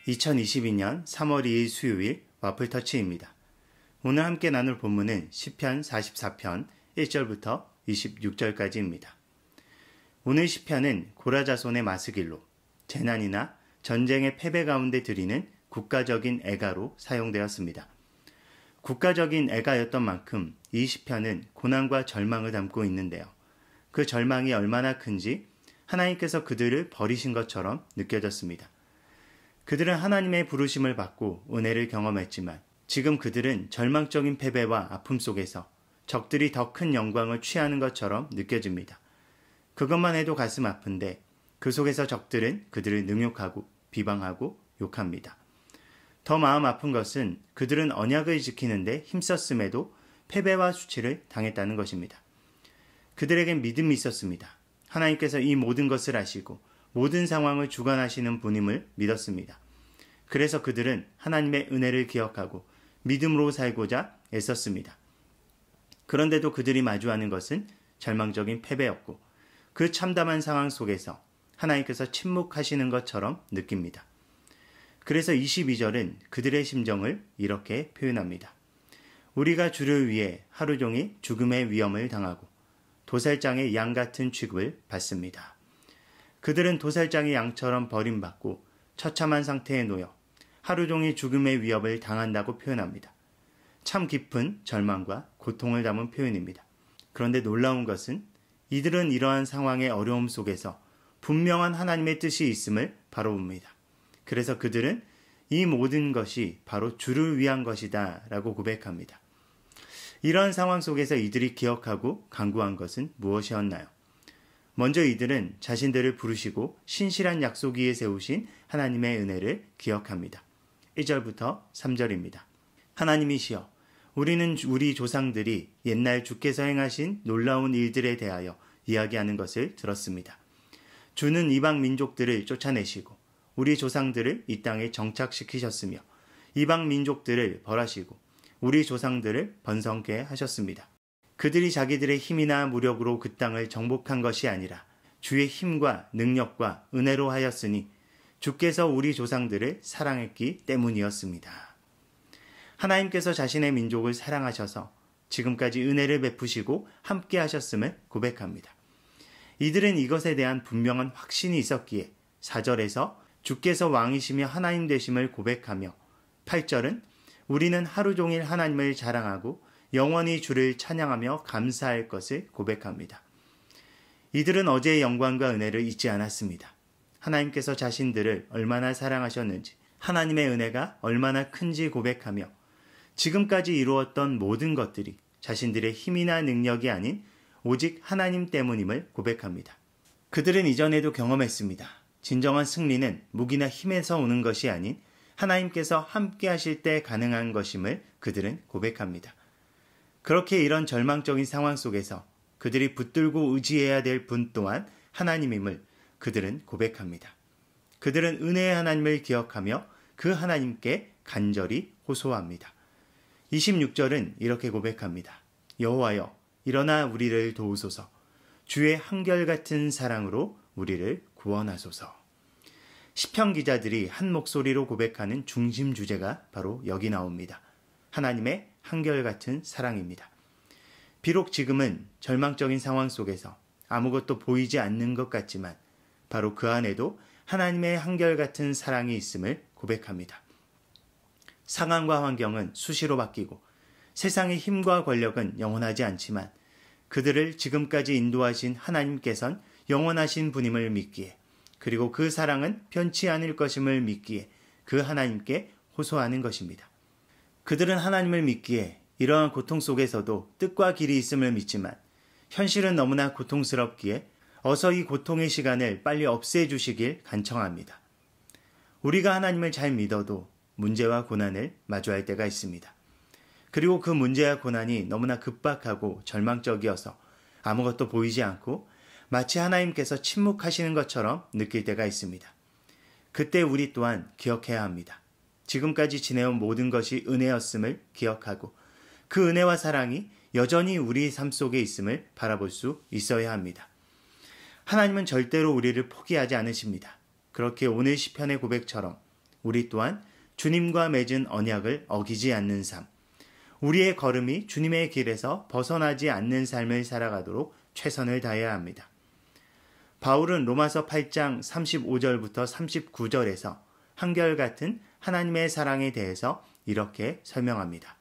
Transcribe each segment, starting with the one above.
2022년 3월 2일 수요일 와플터치입니다. 오늘 함께 나눌 본문은 시편 44편 1절부터 26절까지입니다. 오늘 시편은 고라자손의 마스길로 재난이나 전쟁의 패배 가운데 드리는 국가적인 애가로 사용되었습니다. 국가적인 애가였던 만큼 이 시편은 고난과 절망을 담고 있는데요. 그 절망이 얼마나 큰지 하나님께서 그들을 버리신 것처럼 느껴졌습니다. 그들은 하나님의 부르심을 받고 은혜를 경험했지만 지금 그들은 절망적인 패배와 아픔 속에서 적들이 더 큰 영광을 취하는 것처럼 느껴집니다. 그것만 해도 가슴 아픈데 그 속에서 적들은 그들을 능욕하고 비방하고 욕합니다. 더 마음 아픈 것은 그들은 언약을 지키는데 힘썼음에도 패배와 수치를 당했다는 것입니다. 그들에겐 믿음이 있었습니다. 하나님께서 이 모든 것을 아시고 모든 상황을 주관하시는 분임을 믿었습니다. 그래서 그들은 하나님의 은혜를 기억하고 믿음으로 살고자 애썼습니다. 그런데도 그들이 마주하는 것은 절망적인 패배였고 그 참담한 상황 속에서 하나님께서 침묵하시는 것처럼 느낍니다. 그래서 22절은 그들의 심정을 이렇게 표현합니다. 우리가 주를 위해 하루 종일 죽음의 위험을 당하고 도살장의 양 같은 취급을 받습니다. 그들은 도살장의 양처럼 버림받고 처참한 상태에 놓여 하루 종일 죽음의 위협을 당한다고 표현합니다. 참 깊은 절망과 고통을 담은 표현입니다. 그런데 놀라운 것은 이들은 이러한 상황의 어려움 속에서 분명한 하나님의 뜻이 있음을 바라봅니다. 그래서 그들은 이 모든 것이 바로 주를 위한 것이다 라고 고백합니다. 이러한 상황 속에서 이들이 기억하고 간구한 것은 무엇이었나요? 먼저 이들은 자신들을 부르시고 신실한 약속 위에 세우신 하나님의 은혜를 기억합니다. 1절부터 3절입니다. 하나님이시여, 우리는 우리 조상들이 옛날 주께서 행하신 놀라운 일들에 대하여 이야기하는 것을 들었습니다. 주는 이방 민족들을 쫓아내시고 우리 조상들을 이 땅에 정착시키셨으며 이방 민족들을 벌하시고 우리 조상들을 번성케 하셨습니다. 그들이 자기들의 힘이나 무력으로 그 땅을 정복한 것이 아니라 주의 힘과 능력과 은혜로 하였으니 주께서 우리 조상들을 사랑했기 때문이었습니다. 하나님께서 자신의 민족을 사랑하셔서 지금까지 은혜를 베푸시고 함께 하셨음을 고백합니다. 이들은 이것에 대한 분명한 확신이 있었기에 4절에서 주께서 왕이시며 하나님 되심을 고백하며 8절은 우리는 하루 종일 하나님을 자랑하고 영원히 주를 찬양하며 감사할 것을 고백합니다. 이들은 어제의 영광과 은혜를 잊지 않았습니다. 하나님께서 자신들을 얼마나 사랑하셨는지, 하나님의 은혜가 얼마나 큰지 고백하며 지금까지 이루었던 모든 것들이 자신들의 힘이나 능력이 아닌 오직 하나님 때문임을 고백합니다. 그들은 이전에도 경험했습니다. 진정한 승리는 무기나 힘에서 오는 것이 아닌 하나님께서 함께 하실 때 가능한 것임을 그들은 고백합니다. 그렇게 이런 절망적인 상황 속에서 그들이 붙들고 의지해야 될 분 또한 하나님임을 그들은 고백합니다. 그들은 은혜의 하나님을 기억하며 그 하나님께 간절히 호소합니다. 26절은 이렇게 고백합니다. 여호와여, 일어나 우리를 도우소서. 주의 한결같은 사랑으로 우리를 구원하소서. 시편 기자들이 한 목소리로 고백하는 중심 주제가 바로 여기 나옵니다. 하나님의 한결같은 사랑입니다. 비록 지금은 절망적인 상황 속에서 아무것도 보이지 않는 것 같지만 바로 그 안에도 하나님의 한결같은 사랑이 있음을 고백합니다. 상황과 환경은 수시로 바뀌고 세상의 힘과 권력은 영원하지 않지만 그들을 지금까지 인도하신 하나님께선 영원하신 분임을 믿기에 그리고 그 사랑은 변치 않을 것임을 믿기에 그 하나님께 호소하는 것입니다. 그들은 하나님을 믿기에 이러한 고통 속에서도 뜻과 길이 있음을 믿지만 현실은 너무나 고통스럽기에 어서 이 고통의 시간을 빨리 없애주시길 간청합니다. 우리가 하나님을 잘 믿어도 문제와 고난을 마주할 때가 있습니다. 그리고 그 문제와 고난이 너무나 급박하고 절망적이어서 아무것도 보이지 않고 마치 하나님께서 침묵하시는 것처럼 느낄 때가 있습니다. 그때 우리 또한 기억해야 합니다. 지금까지 지내온 모든 것이 은혜였음을 기억하고 그 은혜와 사랑이 여전히 우리 삶 속에 있음을 바라볼 수 있어야 합니다. 하나님은 절대로 우리를 포기하지 않으십니다. 그렇게 오늘 시편의 고백처럼 우리 또한 주님과 맺은 언약을 어기지 않는 삶, 우리의 걸음이 주님의 길에서 벗어나지 않는 삶을 살아가도록 최선을 다해야 합니다. 바울은 로마서 8장 35절부터 39절에서 한결같은 하나님의 사랑에 대해서 이렇게 설명합니다.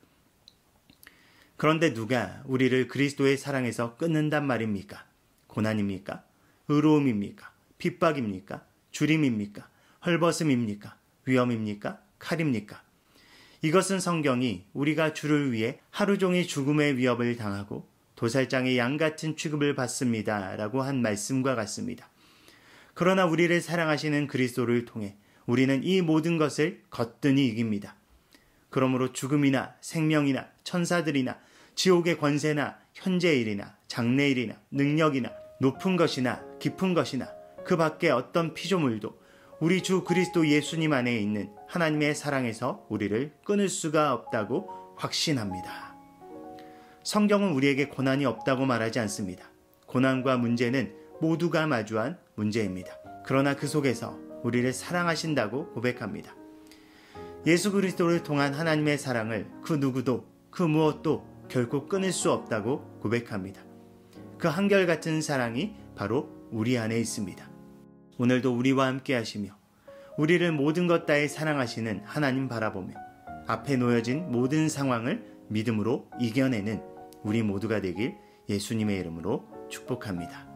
그런데 누가 우리를 그리스도의 사랑에서 끊는단 말입니까? 고난입니까? 의로움입니까? 핍박입니까? 주림입니까? 헐벗음입니까? 위험입니까? 칼입니까? 이것은 성경이 우리가 주를 위해 하루 종일 죽음의 위협을 당하고 도살장의 양 같은 취급을 받습니다 라고 한 말씀과 같습니다. 그러나 우리를 사랑하시는 그리스도를 통해 우리는 이 모든 것을 거뜬히 이깁니다. 그러므로 죽음이나 생명이나 천사들이나 지옥의 권세나 현재일이나 장래일이나 능력이나 높은 것이나 깊은 것이나 그 밖에 어떤 피조물도 우리 주 그리스도 예수님 안에 있는 하나님의 사랑에서 우리를 끊을 수가 없다고 확신합니다. 성경은 우리에게 고난이 없다고 말하지 않습니다. 고난과 문제는 모두가 마주한 문제입니다. 그러나 그 속에서 우리를 사랑하신다고 고백합니다. 예수 그리스도를 통한 하나님의 사랑을 그 누구도 그 무엇도 결코 끊을 수 없다고 고백합니다. 그 한결같은 사랑이 바로 우리 안에 있습니다. 오늘도 우리와 함께 하시며 우리를 모든 것 다해 사랑하시는 하나님 바라보며 앞에 놓여진 모든 상황을 믿음으로 이겨내는 우리 모두가 되길 예수님의 이름으로 축복합니다.